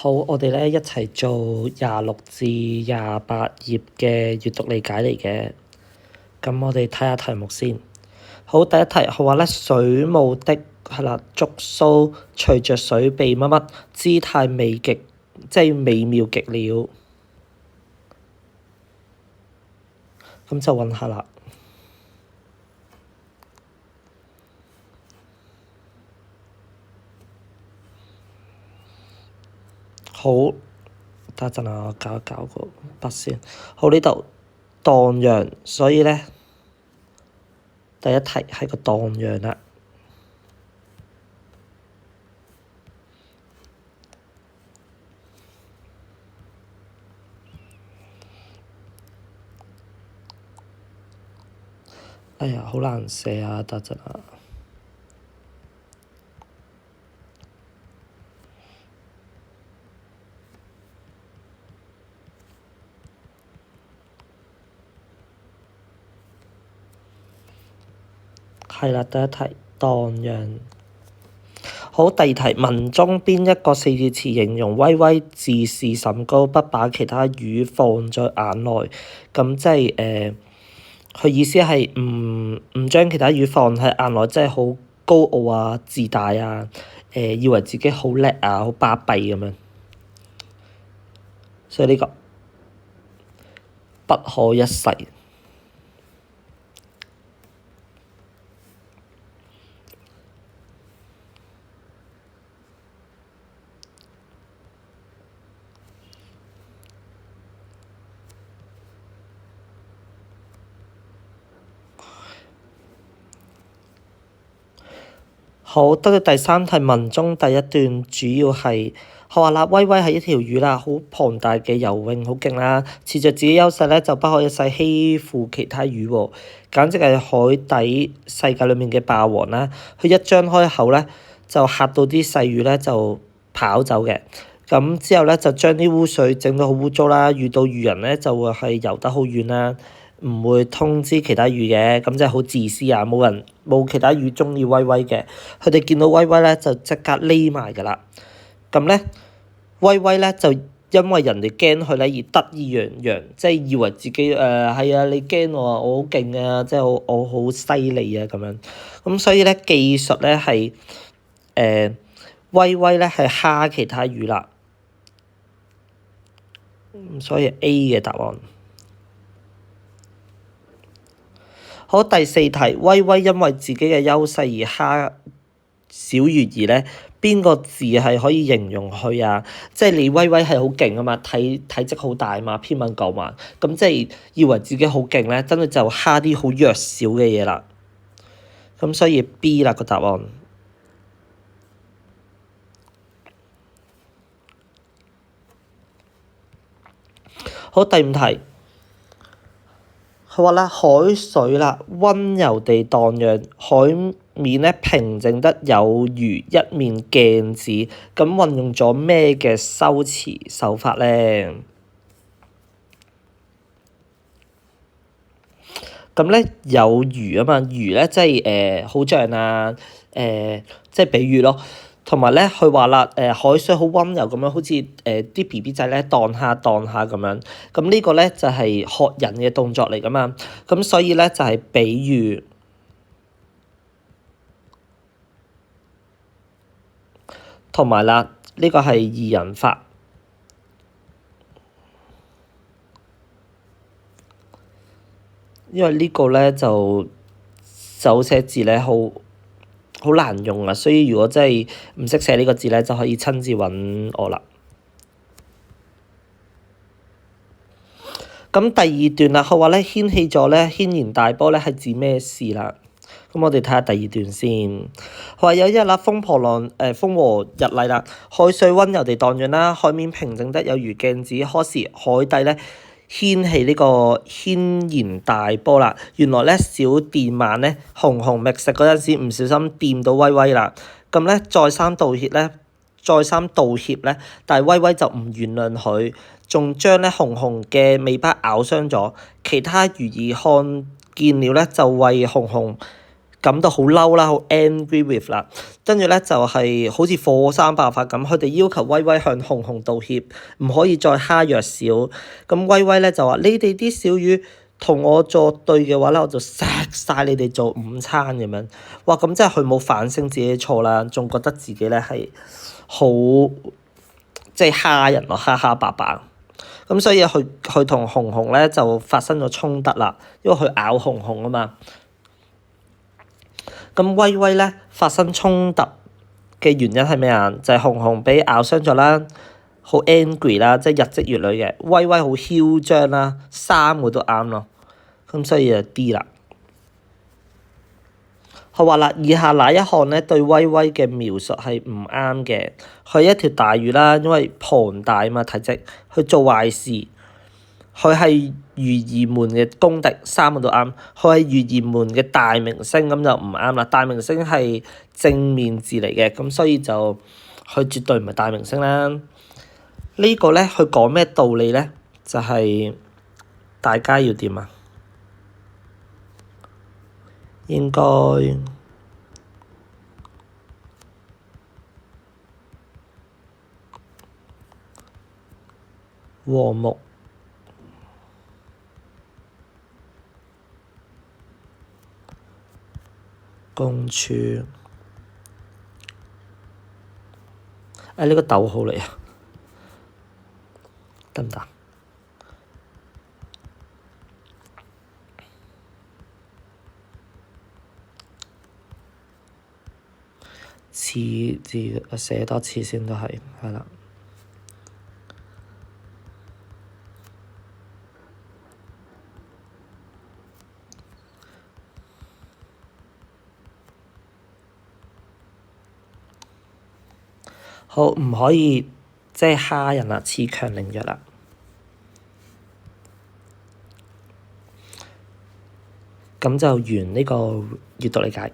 好，我哋咧一齊做26至28頁嘅閱讀理解嚟嘅。咁我哋睇下題目先。好，第一題佢話咧，水母的觸鬚隨着水被乜乜，姿態美極，即係美妙極了。咁就揾下啦。好，等一陣啊，我搞一搞個筆先。好，呢度蕩漾，所以咧第一題係個蕩漾啦。哎呀，好難寫啊！等陣啊。係啦，第一題蕩漾。好，第二題，文中邊一個四字詞形容威威自視甚高，不把其他魚放在眼內？咁即係佢意思係唔將其他魚放喺眼內，即係好高傲啊、自大啊，以為自己好叻啊、好巴閉咁樣。所以呢個不可一世。好，得到第三題，文中第一段主要係佢話啦，威威係一條魚啦，好龐大嘅游泳，好勁啦，恃着自己優勢咧，就不可一世欺負其他魚喎，簡直係海底世界裡面嘅霸王啦！佢一張開口咧，就嚇到啲細魚咧就跑走嘅。咁之後咧就將啲污水整到好污糟啦，遇到魚人咧就會係游得好遠啦。唔會通知其他魚嘅，咁即係好自私啊！冇其他魚中意威威嘅，佢哋見到威威咧就即刻匿埋㗎啦。咁咧，威威咧就因為人哋驚佢咧而得意洋洋，即係以為自己係啊，你驚我啊，我好勁啊，即係我好犀利啊咁樣。咁所以咧技術咧係威威咧係蝦其他魚啦。所以 A 嘅答案。好，第四題，威威因為自己嘅優勢而蝦小魚兒咧，邊個字係可以形容佢啊？即係你威威係好勁啊嘛，體積好大嘛，篇文講話，咁即係以為自己好勁咧，真係就蝦啲好弱小嘅嘢啦。咁所以 B 啦個答案。好，第五題。佢話啦，海水啦，溫柔地蕩漾，海面咧平靜得有如一面鏡子。咁運用咗咩嘅修辭手法咧？咁咧有如啊嘛，如咧即係好像啊，即係比喻咯。同埋咧，佢話啦，海水好溫柔咁樣，好似啲 BB 仔咧蕩下蕩下咁樣。咁呢個咧就係學人嘅動作嚟㗎嘛。咁所以咧就係比喻。同埋啦，呢個係二人法。因為呢個咧就手寫字咧好難用啊，所以如果真係唔識寫呢個字咧，就可以親自揾我啦。咁第二段啦，佢話咧掀起咗咧軒然大波咧係指咩事啦？咁我哋睇下第二段先。佢話有一日啦，風和日麗啦，海水溫柔地蕩漾啦，海面平靜得有如鏡子。可是海底咧掀起呢個軒然大波啦。原來咧小電鰻咧紅紅覓食嗰陣時唔小心掂到威威啦。咁咧再三道歉咧，但係威威就唔原諒佢，仲將咧紅紅嘅尾巴咬傷咗。其他魚兒看見了咧，就為紅紅感到好嬲啦，好 angry with 啦，跟住咧就係好似火山爆發咁，佢哋要求威威向紅紅道歉，唔可以再蝦弱小。咁威威咧就話：你哋啲小魚同我作對嘅話咧，我就錫晒你哋做午餐咁樣。哇！咁即係佢冇反省自己錯啦，仲覺得自己咧係好即係蝦人咯，蝦蝦霸霸。咁所以佢同紅紅咧就發生咗衝突啦，因為佢咬紅紅啊嘛。咁威威咧發生衝突嘅原因係咩啊？就係紅紅俾咬傷咗啦，好 angry 啦，即係日積月累嘅。威威好囂張啦，三個都啱咯。咁所以就 D 啦。佢話啦，以下哪一項咧對威威嘅描述係唔啱嘅？佢係一條大魚啦，因為龐大啊嘛體積，佢做壞事。佢係魚兒們嘅公敵，三個都啱。佢係魚兒們嘅大明星，咁就唔啱啦。大明星係正面字嚟嘅，咁所以就佢絕對唔係大明星啦。呢個咧，佢講咩道理咧？就係大家要點啊？應該和睦共處。呢個逗號嚟啊，得唔得？次字寫多次先都係啦。好，唔可以即係蝦人啦，恃強凌弱啦。咁就完呢個閱讀理解。